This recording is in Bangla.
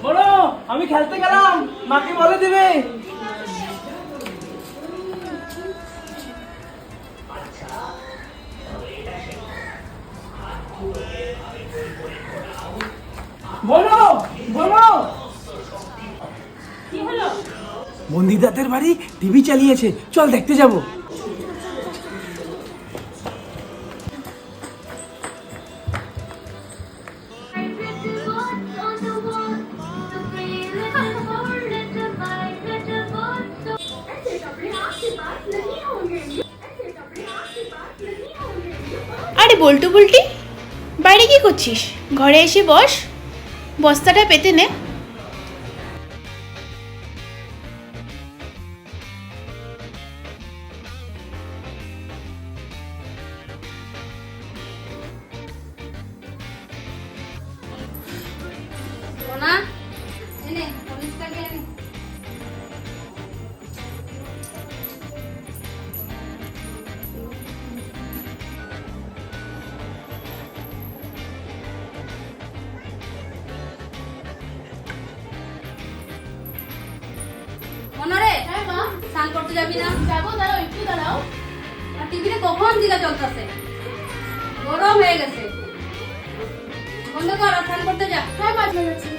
বড় আমি খেলতে গেলাম, মাকে বলে দিবে। বলো বলো, কি হলো? বন্দিদাতের বাড়ি টিভি চালিয়েছে, চল দেখতে যাবো। আরে বল্টু বুলটি, বাইরে কি করছিস? ঘরে এসে বস, বস্তাটা পেতে নে। মনোরে, হ্যাঁ মা, স্নান করতে যাবি না? যাবো, দাঁড়াও একটু দাঁড়াও। আর টিভিতে কখন দিকে চলতেছে, গরম হয়ে গেছে। বন্ধ কর, আর স্নান করতে যা। হ্যাঁ মা, যাচ্ছি।